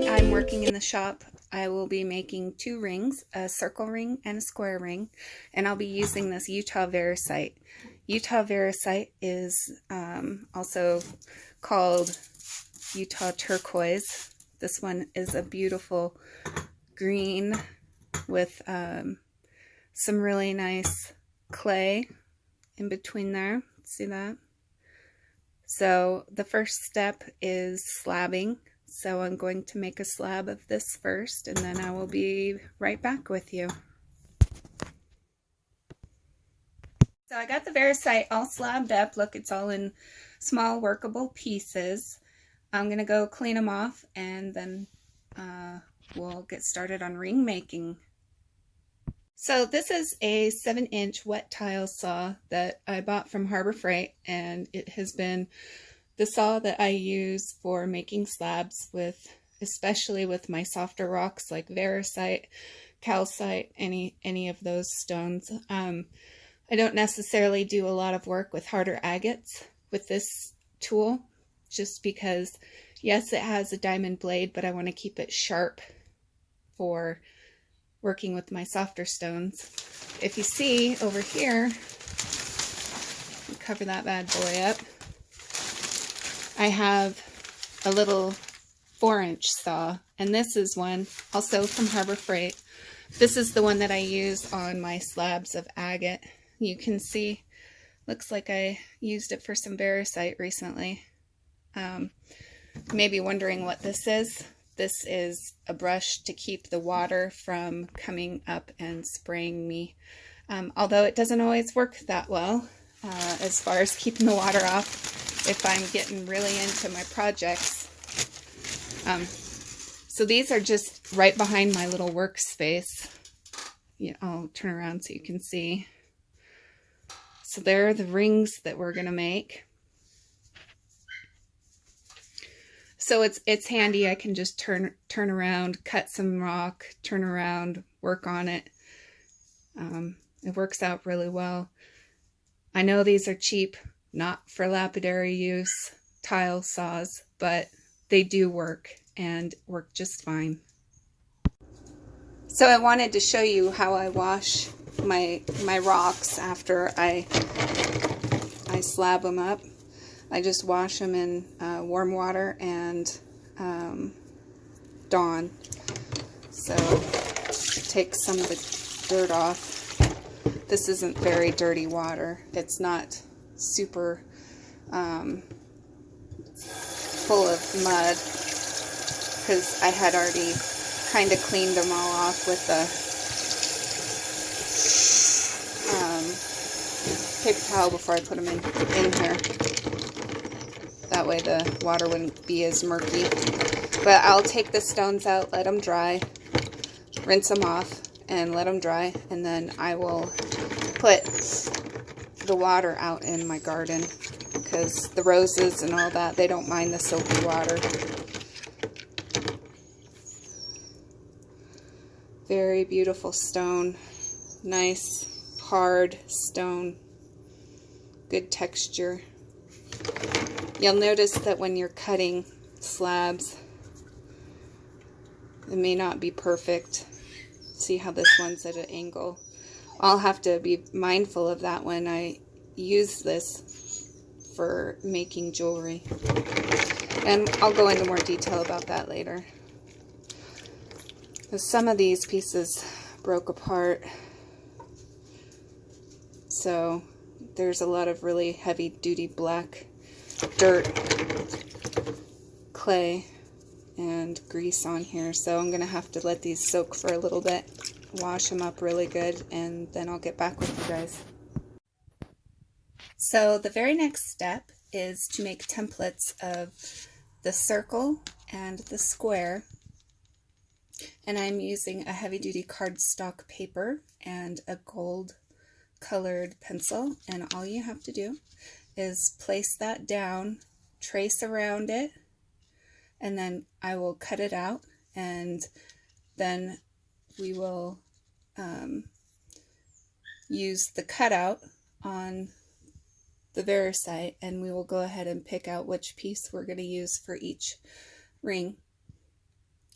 Today I'm working in the shop. I will be making 2 rings, a circle ring and a square ring, and I'll be using this Utah Variscite. Utah Variscite is also called Utah Turquoise. This one is a beautiful green with some really nice clay in between there. See that? So the first step is slabbing. So I'm going to make a slab of this first, and then I will be right back with you. So I got the Variscite all slabbed up. Look, it's all in small workable pieces. I'm going to go clean them off, and then we'll get started on ring making. So this is a 7-inch wet tile saw that I bought from Harbor Freight, and it has been the saw that I use for making slabs with, especially with my softer rocks like Variscite, calcite, any of those stones. I don't necessarily do a lot of work with harder agates with this tool, just because, yes, it has a diamond blade, but I want to keep it sharp for working with my softer stones. If you see over here, cover that bad boy up, I have a little 4-inch saw, and this is one also from Harbor Freight. This is the one that I use on my slabs of agate. You can see, looks like I used it for some Variscite recently. Maybe wondering what this is. This is a brush to keep the water from coming up and spraying me. Although it doesn't always work that well as far as keeping the water off if I'm getting really into my projects. So these are just right behind my little workspace. Yeah, I'll turn around so you can see. So there are the rings that we're going to make. So it's handy. I can just turn around, cut some rock, turn around, work on it. It works out really well. I know these are cheap, not for lapidary use, tile saws, but they do work and work just fine. So I wanted to show you how I wash my rocks after I slab them up. I just wash them in warm water and Dawn. So take some of the dirt off. This isn't very dirty water. It's not super full of mud, because I had already kind of cleaned them all off with the paper towel before I put them in here. That way the water wouldn't be as murky. But I'll take the stones out, let them dry, rinse them off, and let them dry, and then I will put the water out in my garden, because the roses and all that, they don't mind the soapy water. Very beautiful stone. Nice, hard stone. Good texture. You'll notice that when you're cutting slabs, it may not be perfect. See how this one's at an angle? I'll have to be mindful of that when I use this for making jewelry. And I'll go into more detail about that later. Some of these pieces broke apart, so there's a lot of really heavy-duty black dirt, clay, and grease on here, so I'm going to have to let these soak for a little bit, wash them up really good, and then I'll get back with you guys. So the very next step is to make templates of the circle and the square, and I'm using a heavy-duty cardstock paper and a gold colored pencil, and all you have to do is place that down, trace around it, and then I will cut it out, and then we will use the cutout on the Variscite, and we will go ahead and pick out which piece we're going to use for each ring.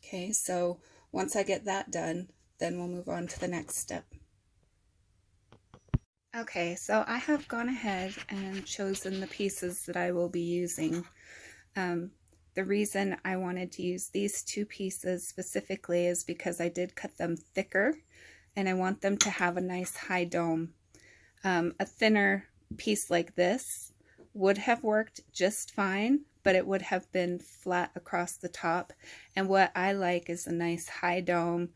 Okay, so once I get that done, then we'll move on to the next step. Okay, so I have gone ahead and chosen the pieces that I will be using. The reason I wanted to use these two pieces specifically is because I did cut them thicker and I want them to have a nice high dome. A thinner piece like this would have worked just fine, but it would have been flat across the top. And what I like is a nice high dome.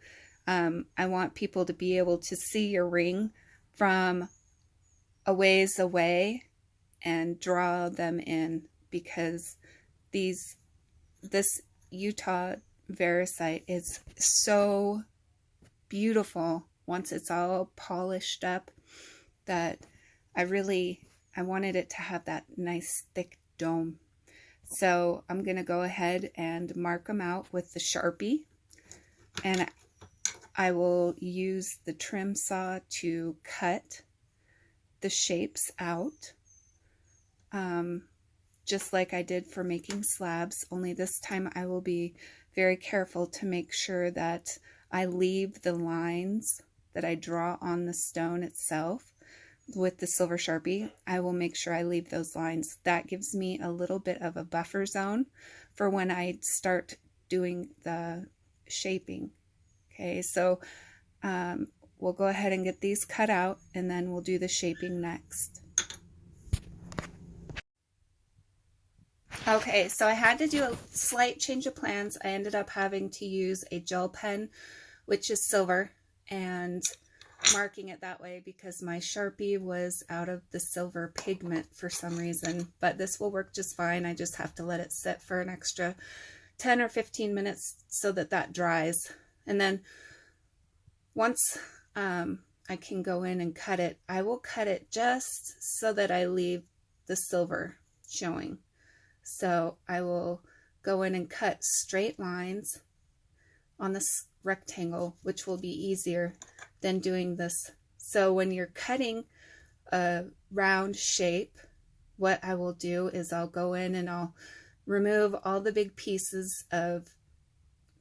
I want people to be able to see your ring from a ways away and draw them in, because this Utah Variscite is so beautiful once it's all polished up that I wanted it to have that nice thick dome. So I'm going to go ahead and mark them out with the Sharpie, and I will use the trim saw to cut the shapes out, just like I did for making slabs, only this time I will be very careful to make sure that I leave the lines that I draw on the stone itself with the silver Sharpie. I will make sure I leave those lines. That gives me a little bit of a buffer zone for when I start doing the shaping. Okay, so we'll go ahead and get these cut out, and then we'll do the shaping next. Okay, so I had to do a slight change of plans. I ended up having to use a gel pen, which is silver, and marking it that way because my Sharpie was out of the silver pigment for some reason. But this will work just fine. I just have to let it sit for an extra 10 or 15 minutes so that that dries. And then once I can go in and cut it, I will cut it just so that I leave the silver showing. So I will go in and cut straight lines on this rectangle, which will be easier than doing this. So when you're cutting a round shape, what I will do is I'll go in and I'll remove all the big pieces of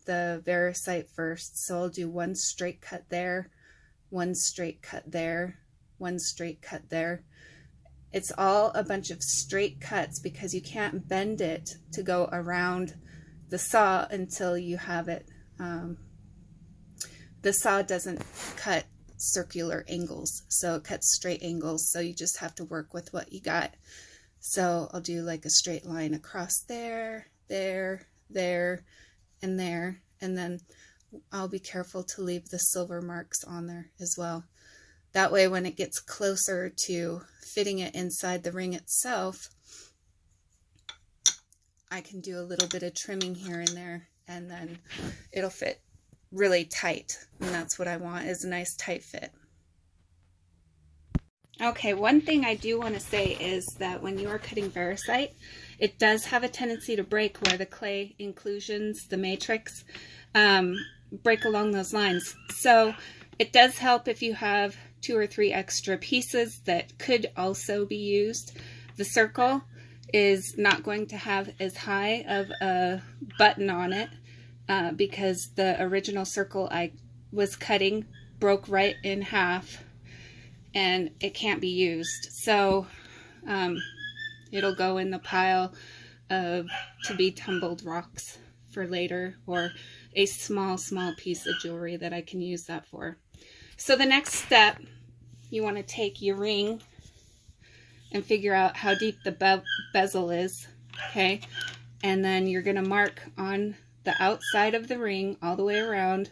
the Variscite first. So I'll do one straight cut there, one straight cut there, one straight cut there. It's all a bunch of straight cuts because you can't bend it to go around the saw until you have it. The saw doesn't cut circular angles, so it cuts straight angles, so you just have to work with what you got. So I'll do like a straight line across there, there, there, and there, and then I'll be careful to leave the silver marks on there as well. That way when it gets closer to fitting it inside the ring itself, I can do a little bit of trimming here and there, and then it'll fit really tight. And that's what I want, is a nice tight fit. Okay, one thing I do want to say is that when you are cutting Variscite, it does have a tendency to break where the clay inclusions, the matrix, break along those lines. So it does help if you have 2 or 3 extra pieces that could also be used. The circle is not going to have as high of a button on it because the original circle I was cutting broke right in half and it can't be used. So it'll go in the pile of to be tumbled rocks for later, or a small piece of jewelry that I can use that for. So the next step, you want to take your ring and figure out how deep the bezel is, okay? And then you're going to mark on the outside of the ring all the way around.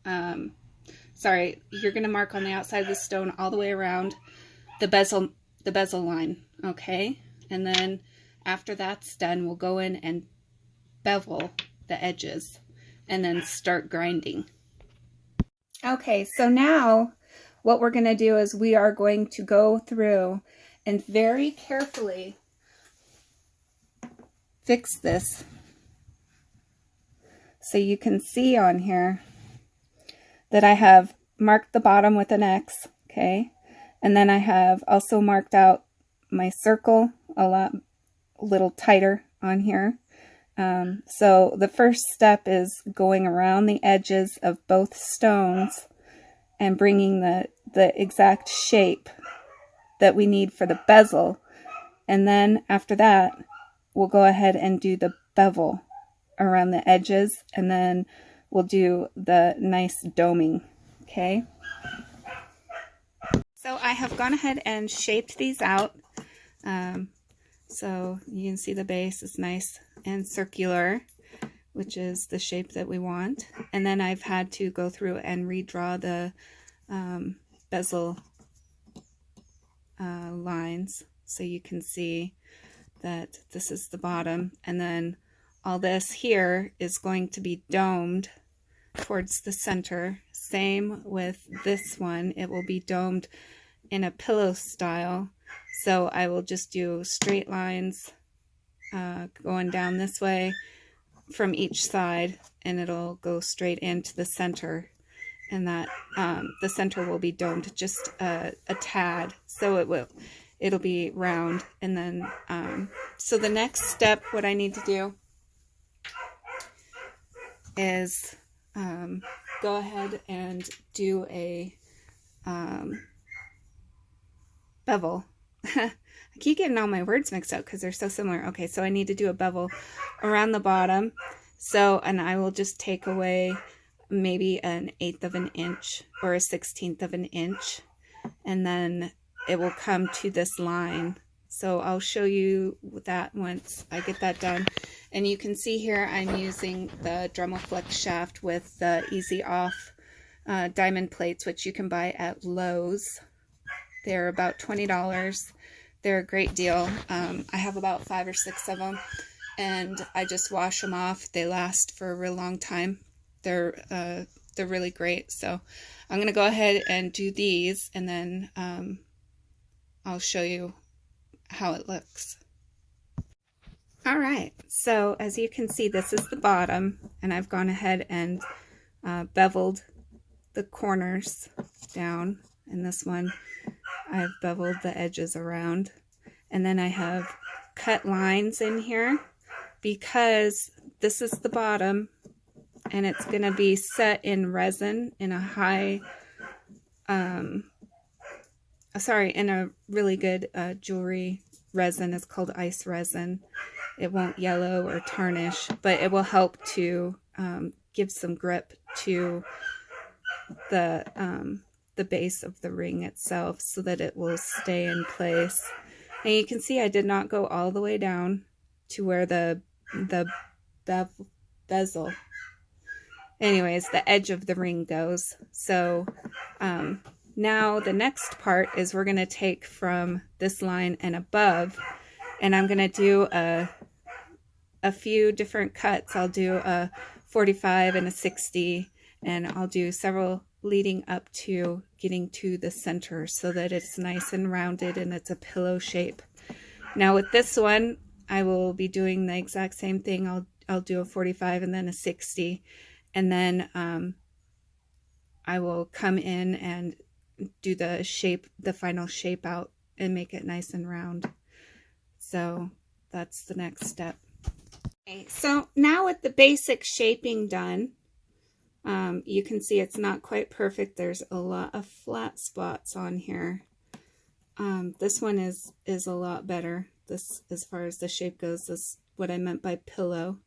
You're going to mark on the outside of the stone all the way around the bezel line, okay? And then after that's done, we'll go in and bevel the edges and then start grinding. Okay, so now what we're going to do is we are going to go through and very carefully fix this. So you can see on here that I have marked the bottom with an X, okay? And then I have also marked out my circle a little tighter on here. So the first step is going around the edges of both stones and bringing the exact shape that we need for the bezel. And then after that, we'll go ahead and do the bevel around the edges, and then we'll do the nice doming, okay? So I have gone ahead and shaped these out. So you can see the base is nice and circular, which is the shape that we want. And then I've had to go through and redraw the bezel lines, so you can see that this is the bottom, and then all this here is going to be domed towards the center. Same with this one, it will be domed in a pillow style. So I will just do straight lines going down this way from each side, and it'll go straight into the center, and that the center will be domed just a tad, so it'll be round. And then so the next step, what I need to do is go ahead and do a bevel. I keep getting all my words mixed up because they're so similar. Okay, so I need to do a bevel around the bottom. So, and I will just take away maybe 1/8 of an inch or 1/16 of an inch, and then it will come to this line. So I'll show you that once I get that done. And you can see here I'm using the Dremel Flex shaft with the Easy Off diamond plates, which you can buy at Lowe's. They're about $20. They're a great deal. I have about 5 or 6 of them, and I just wash them off. They last for a real long time. They're really great. So I'm going to go ahead and do these, and then I'll show you how it looks. All right, so as you can see, this is the bottom, and I've gone ahead and beveled the corners down, and this one I've beveled the edges around. And then I have cut lines in here because this is the bottom, and it's going to be set in resin in a high, in a really good jewelry resin. It's called ice resin. It won't yellow or tarnish, but it will help to give some grip to the base of the ring itself, so that it will stay in place. And you can see I did not go all the way down to where the bezel, anyways, the edge of the ring goes. So now the next part is we're going to take from this line and above, and I'm going to do a few different cuts. I'll do a 45 and a 60, and I'll do several leading up to getting to the center so that it's nice and rounded and it's a pillow shape. Now with this one, I will be doing the exact same thing. I'll do a 45 and then a 60, and then I will come in and do the shape, the final shape out, and make it nice and round. So that's the next step. Okay, so now with the basic shaping done, you can see it's not quite perfect. There's a lot of flat spots on here. This one is a lot better. This, as far as the shape goes, this is what I meant by pillow.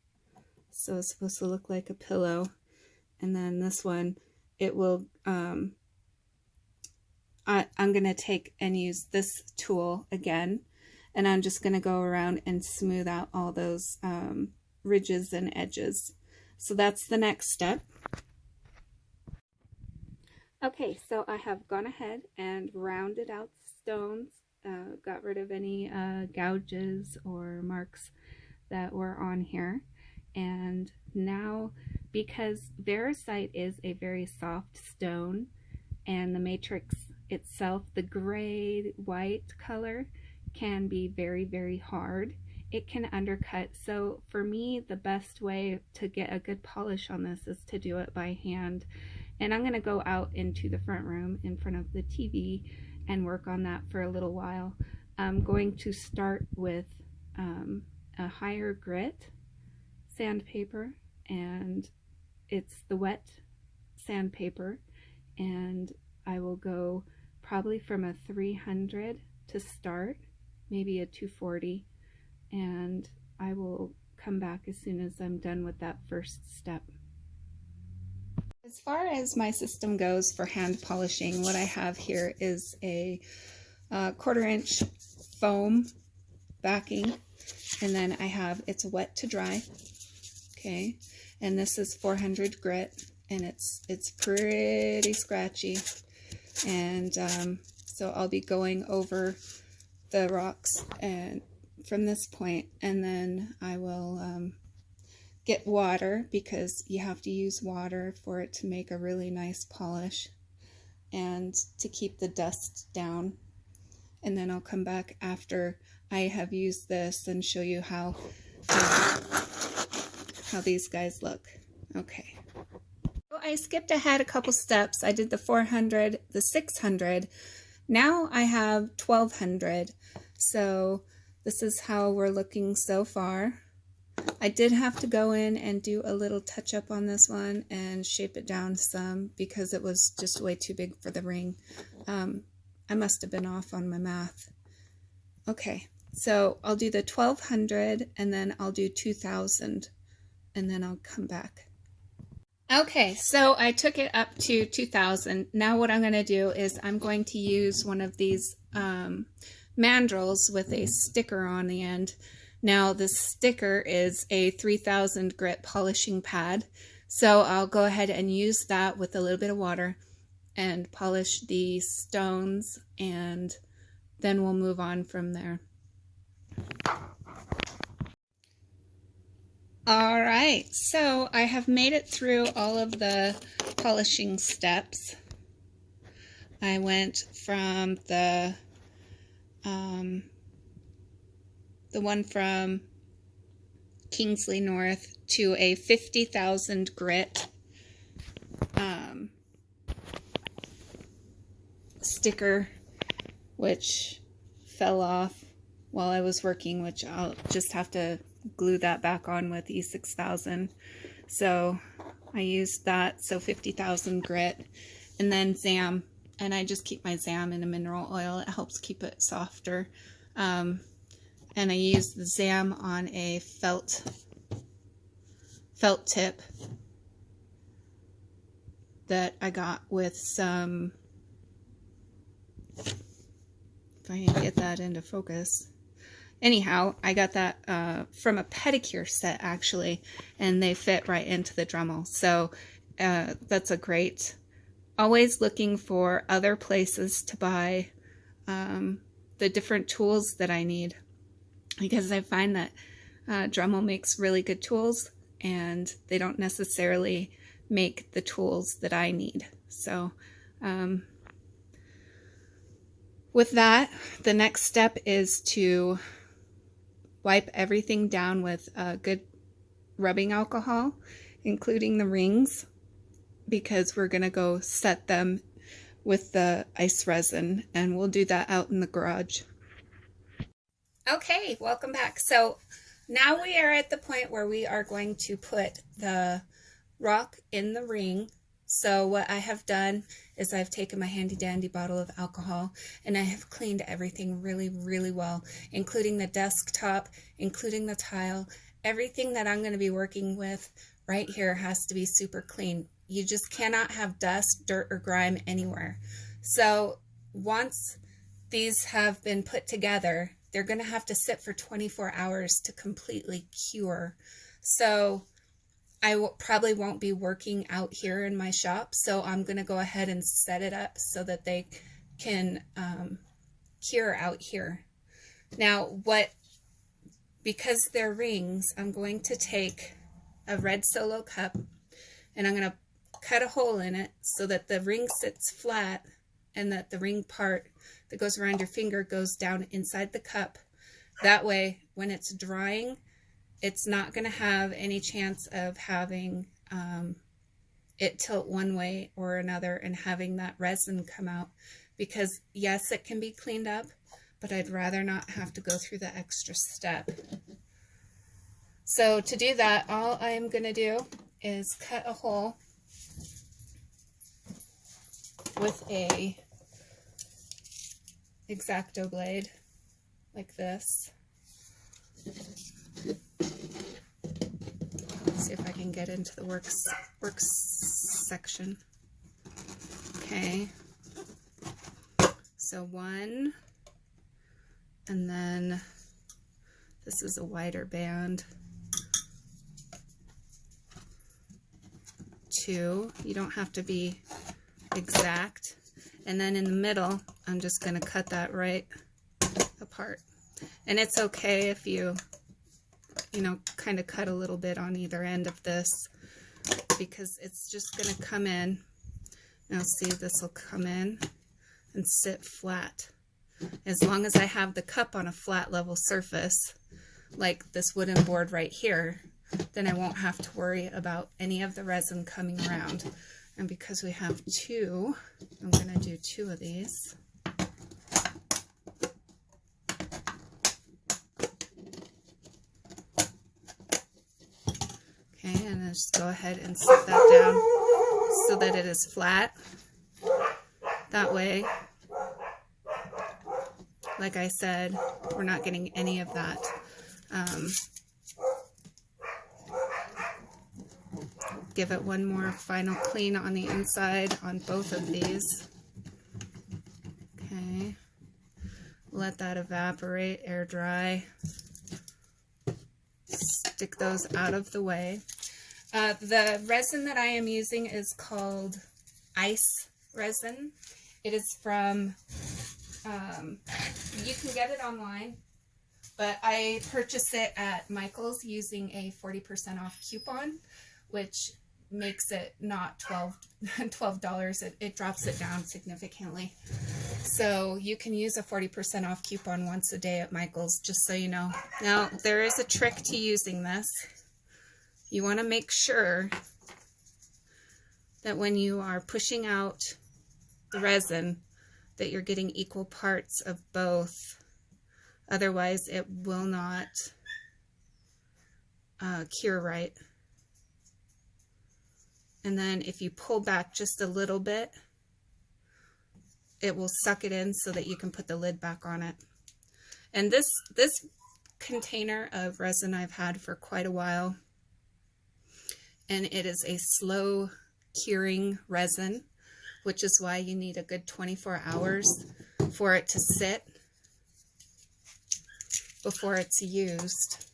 So it's supposed to look like a pillow. And then this one, it will, I'm going to take and use this tool again, and I'm just going to go around and smooth out all those ridges and edges. So that's the next step. Okay, so I have gone ahead and rounded out the stones, got rid of any gouges or marks that were on here. And now, because Variscite is a very soft stone, and the matrix itself, the gray white color, can be very, very hard, it can undercut. So for me, the best way to get a good polish on this is to do it by hand. And I'm going to go out into the front room in front of the TV and work on that for a little while. I'm going to start with a higher grit. sandpaper, and it's the wet sandpaper, and I will go probably from a 300 to start, maybe a 240, and I will come back as soon as I'm done with that first step. As far as my system goes for hand polishing, what I have here is a 1/4 inch foam backing, and then I have it's wet to dry, okay, and this is 400 grit, and it's pretty scratchy, and so I'll be going over the rocks and from this point, and then I will get water, because you have to use water for it to make a really nice polish and to keep the dust down. And then I'll come back after I have used this and show you how these guys look. Okay. So I skipped ahead a couple steps. I did the 400, the 600. Now I have 1200. So this is how we're looking so far. I did have to go in and do a little touch up on this one and shape it down some because it was just way too big for the ring. I must have been off on my math. Okay, so I'll do the 1200 and then I'll do 2000 and then I'll come back. Okay, so I took it up to 2000. Now what I'm going to do is I'm going to use one of these mandrels with a sticker on the end. Now the sticker is a 3000 grit polishing pad, so I'll go ahead and use that with a little bit of water and polish the stones, and then we'll move on from there. Alright, so I have made it through all of the polishing steps. I went from the one from Kingsley North to a 50,000 grit sticker, which fell off while I was working, which I'll just have to glue that back on with E6000. So I used that, so 50,000 grit, and then Zam, and I just keep my Zam in a mineral oil. It helps keep it softer. And I used the Zam on a felt tip that I got with some, if I can get that into focus. Anyhow, I got that from a pedicure set actually, and they fit right into the Dremel. So that's a great, always looking for other places to buy the different tools that I need, because I find that Dremel makes really good tools and they don't necessarily make the tools that I need. So with that, the next step is to wipe everything down with good rubbing alcohol, including the rings, because we're going to go set them with the ice resin, and we'll do that out in the garage. Okay, welcome back. So now we are at the point where we are going to put the rock in the ring. So what I have done is I've taken my handy dandy bottle of alcohol and I have cleaned everything really, really well, including the desktop, including the tile. Everything that I'm going to be working with right here has to be super clean. You just cannot have dust, dirt, or grime anywhere. So once these have been put together, they're going to have to sit for 24 hours to completely cure. So I probably won't be working out here in my shop, so I'm going to go ahead and set it up so that they can cure out here. Now, because they're rings, I'm going to take a red Solo cup and I'm going to cut a hole in it so that the ring sits flat and that the ring part that goes around your finger goes down inside the cup. That way, when it's drying, it's not going to have any chance of having it tilt one way or another and having that resin come out, because yes, it can be cleaned up, but I'd rather not have to go through the extra step. So to do that, all I'm going to do is cut a hole with a X-Acto blade like this. Let's see if I can get into the works section. Okay. So one, and then this is a wider band. Two, you don't have to be exact. And then in the middle, I'm just going to cut that right apart. And it's okay if you know, kind of cut a little bit on either end of this, because it's just going to come in. Now see, this will come in and sit flat. As long as I have the cup on a flat level surface, like this wooden board right here, then I won't have to worry about any of the resin coming around. And because we have two, I'm going to do two of these. Okay, and just go ahead and set that down so that it is flat. That way, like I said, we're not getting any of that give it one more final clean on the inside on both of these. Okay, let that evaporate, air dry. Stick those out of the way. The resin that I am using is called ice resin. It is from, you can get it online, but I purchased it at Michael's using a 40% off coupon, which makes it not $12. It drops it down significantly. So you can use a 40% off coupon once a day at Michael's, just so you know. Now, there is a trick to using this. You want to make sure that when you are pushing out the resin, that you're getting equal parts of both. Otherwise, it will not cure right. And then if you pull back just a little bit, it will suck it in so that you can put the lid back on it. And this container of resin I've had for quite a while, and it is a slow curing resin, which is why you need a good 24 hours for it to sit before it's used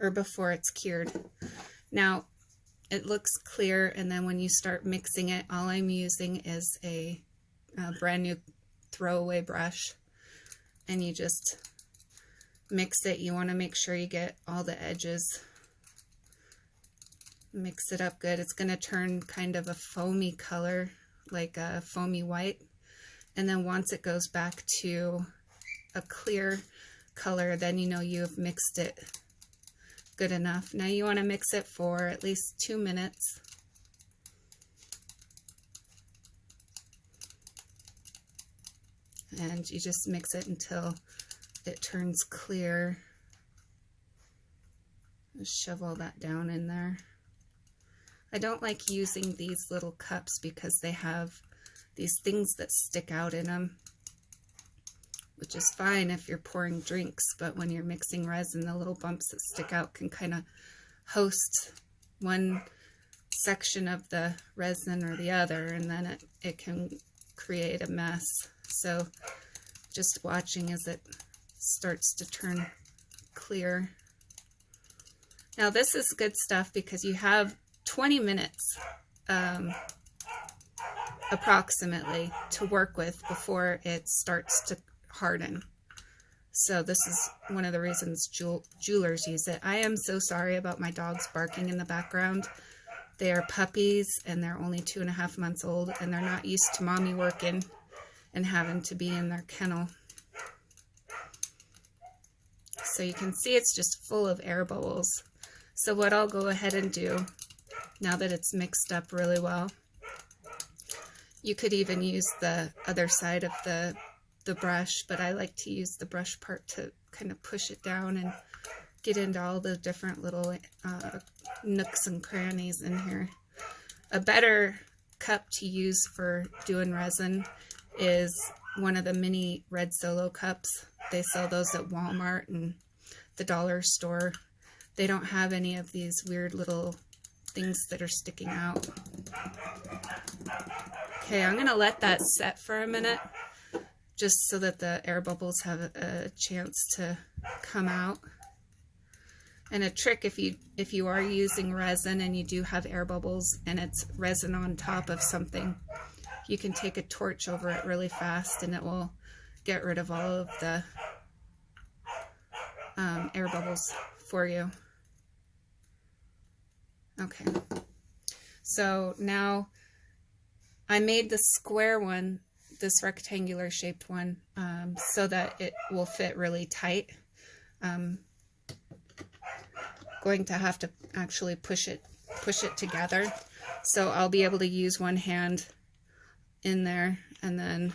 or before it's cured. Now, it looks clear, and then when you start mixing it, all I'm using is a brand new throwaway brush, and you just mix it. You want to make sure you get all the edges. Mix it up good. It's going to turn kind of a foamy color, like a foamy white, and then once it goes back to a clear color, then you know you have mixed it good enough. Now you want to mix it for at least 2 minutes. And you just mix it until it turns clear. Just shove all that down in there. I don't like using these little cups because they have these things that stick out in them, which is fine if you're pouring drinks, but when you're mixing resin, the little bumps that stick out can kind of host one section of the resin or the other, and then it can create a mess. So just watching as it starts to turn clear. Now this is good stuff because you have 20 minutes approximately to work with before it starts to harden. So this is one of the reasons jewelers use it. I am so sorry about my dogs barking in the background. They are puppies and they're only 2.5 months old, and they're not used to mommy working and having to be in their kennel. So you can see it's just full of air bubbles. So what I'll go ahead and do, now that it's mixed up really well, you could even use the other side of the brush, but I like to use the brush part to kind of push it down and get into all the different little nooks and crannies in here. A better cup to use for doing resin is one of the mini red Solo cups. They sell those at Walmart and the dollar store. They don't have any of these weird little things that are sticking out. Okay, I'm going to let that set for a minute just so that the air bubbles have a chance to come out. And a trick, if you are using resin and you do have air bubbles and it's resin on top of something, you can take a torch over it really fast and it will get rid of all of the air bubbles for you. Okay, so now I made the square one, this rectangular shaped one, so that it will fit really tight. Going to have to actually push it together, so I'll be able to use one hand in there and then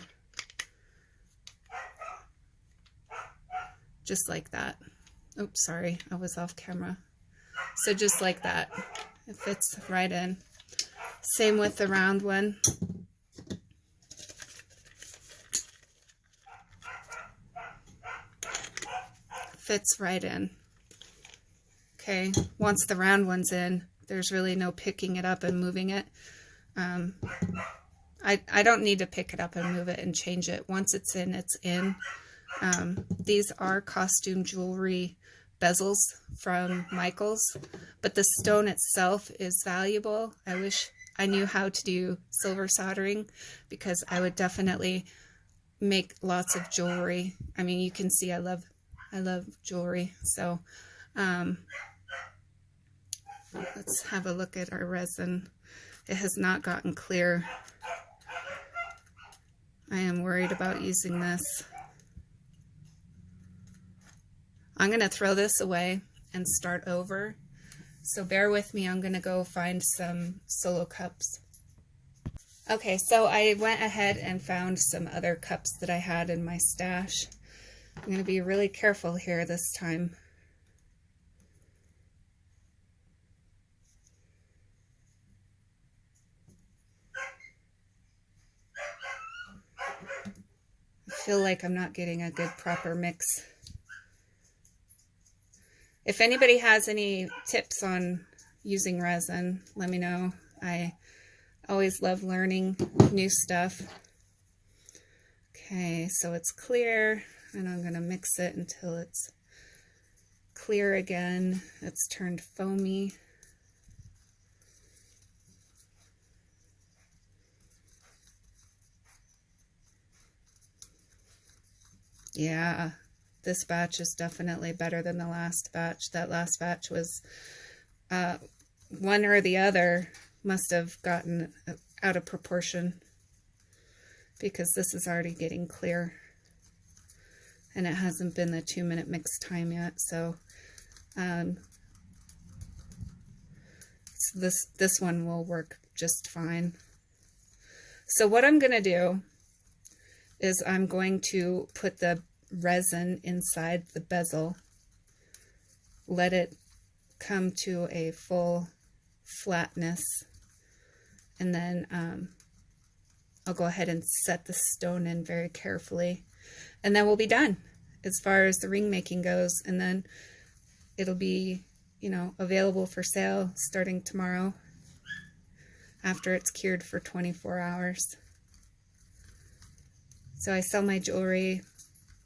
just like that. Oops, sorry, I was off camera. So just like that, it fits right in. Same with the round one. Fits right in. Okay, once the round one's in, there's really no picking it up and moving it. I don't need to pick it up and move it and change it. Once it's in, it's in. These are costume jewelry bezels from Michaels, but the stone itself is valuable. I wish I knew how to do silver soldering, because I would definitely make lots of jewelry. I mean, you can see I love jewelry. So let's have a look at our resin. It has not gotten clear. I am worried about using this. I'm going to throw this away and start over. So bear with me, I'm going to go find some Solo cups. Okay, so I went ahead and found some other cups that I had in my stash. I'm going to be really careful here this time. I feel like I'm not getting a good proper mix. If anybody has any tips on using resin, let me know. I always love learning new stuff. Okay, so it's clear, and I'm going to mix it until it's clear again. It's turned foamy. Yeah, this batch is definitely better than the last batch. That last batch was one or the other must have gotten out of proportion, because this is already getting clear and it hasn't been the 2-minute mix time yet. So, this one will work just fine. So what I'm going to do is I'm going to put the resin inside the bezel, let it come to a full flatness, and then I'll go ahead and set the stone in very carefully, and then we'll be done as far as the ring making goes. And then it'll be, you know, available for sale starting tomorrow after it's cured for 24 hours. So I sell my jewelry.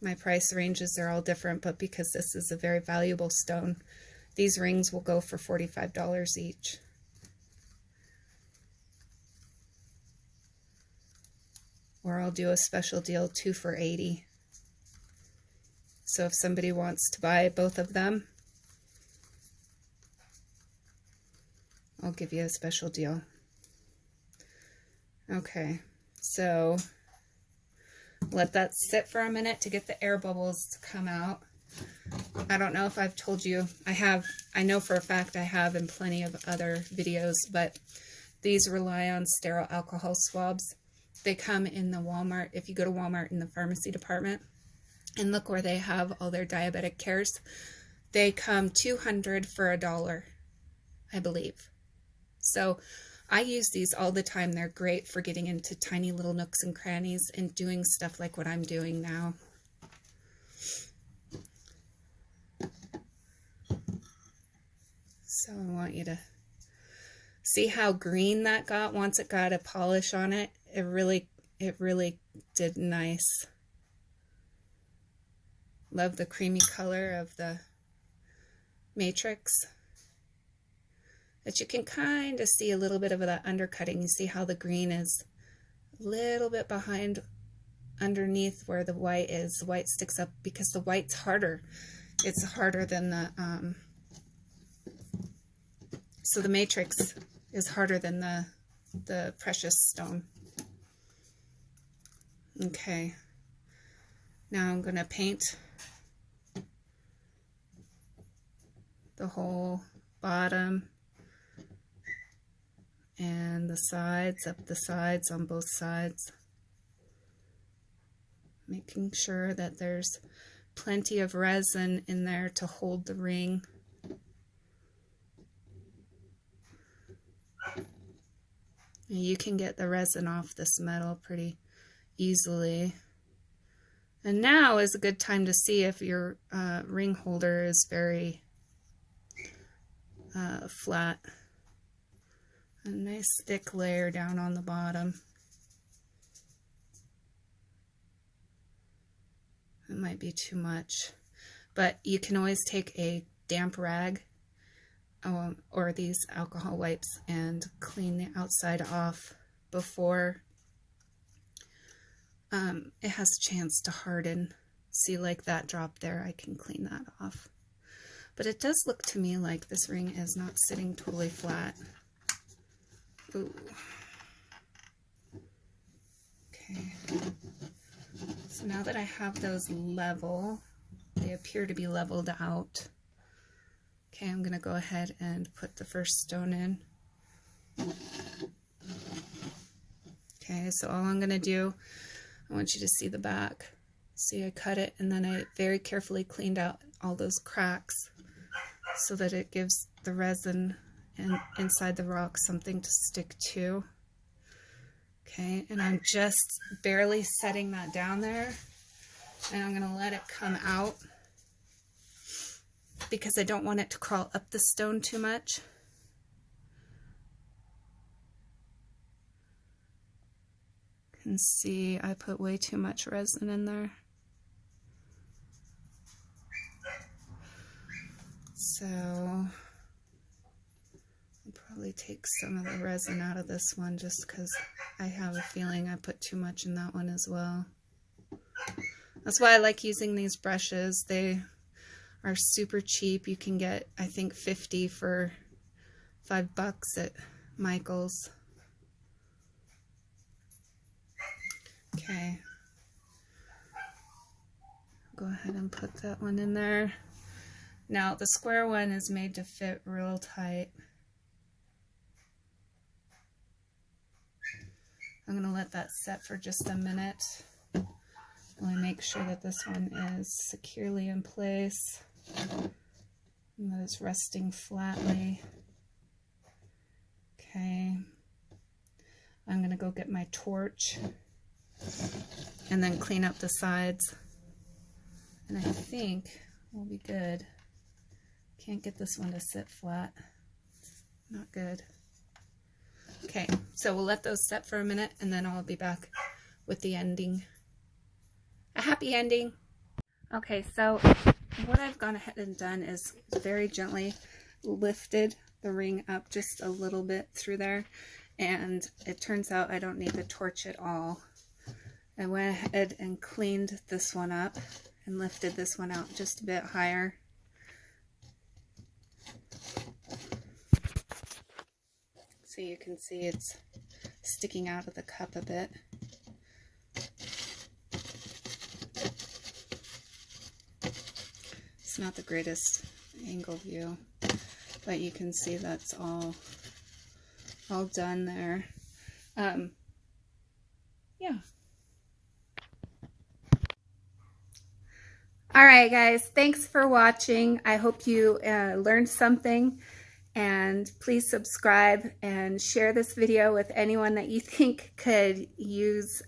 My price ranges are all different, but because this is a very valuable stone, these rings will go for $45 each. Or I'll do a special deal, 2 for $80. So if somebody wants to buy both of them, I'll give you a special deal. Okay, so let that sit for a minute to get the air bubbles to come out. I don't know if I've told you, I know for a fact I have in plenty of other videos, but these rely on sterile alcohol swabs. They come in the Walmart, if you go to Walmart in the pharmacy department, and look where they have all their diabetic cares. they come 200 for $1, I believe. So I use these all the time. They're great for getting into tiny little nooks and crannies and doing stuff like what I'm doing now. So I want you to see how green that got once it got a polish on it. It really did nice. Love the creamy color of the matrix. But you can kind of see a little bit of that undercutting. You see how the green is a little bit behind underneath where the white is. The white sticks up because the white's harder. It's harder than the so the matrix is harder than the precious stone. Okay, now I'm going to paint the whole bottom and the sides, up the sides on both sides, making sure that there's plenty of resin in there to hold the ring. You can get the resin off this metal pretty easily. And now is a good time to see if your ring holder is very flat. A nice thick layer down on the bottom. It might be too much, but you can always take a damp rag or these alcohol wipes and clean the outside off before it has a chance to harden. See, like that drop there, I can clean that off. But it does look to me like this ring is not sitting totally flat. Ooh. Okay. So now that I have those level, they appear to be leveled out. Okay, I'm going to go ahead and put the first stone in. Okay, so all I'm going to do, I want you to see the back. See, I cut it and then I very carefully cleaned out all those cracks so that it gives the resin and inside the rock something to stick to. Okay, and I'm just barely setting that down there, and I'm going to let it come out because I don't want it to crawl up the stone too much. You can see I put way too much resin in there. So I'll probably take some of the resin out of this one just because I have a feeling I put too much in that one as well. That's why I like using these brushes. They are super cheap. You can get, I think, 50 for $5 at Michael's. Okay. Go ahead and put that one in there. Now the square one is made to fit real tight. I'm going to let that set for just a minute. Really make sure that this one is securely in place and that it's resting flatly. Okay. I'm going to go get my torch and then clean up the sides. And I think we'll be good. Can't get this one to sit flat. Not good. Okay, so we'll let those set for a minute and then I'll be back with the ending. A happy ending. Okay, so what I've gone ahead and done is very gently lifted the ring up just a little bit through there, and it turns out I don't need the torch at all. I went ahead and cleaned this one up and lifted this one out just a bit higher. So you can see it's sticking out of the cup a bit. It's not the greatest angle view, but you can see that's all done there. Yeah. All right, guys, thanks for watching. I hope you learned something, and please subscribe and share this video with anyone that you think could use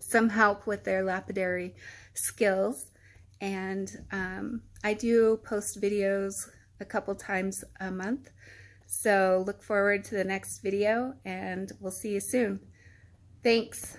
some help with their lapidary skills. And I do post videos a couple times a month, so look forward to the next video, and we'll see you soon. Thanks.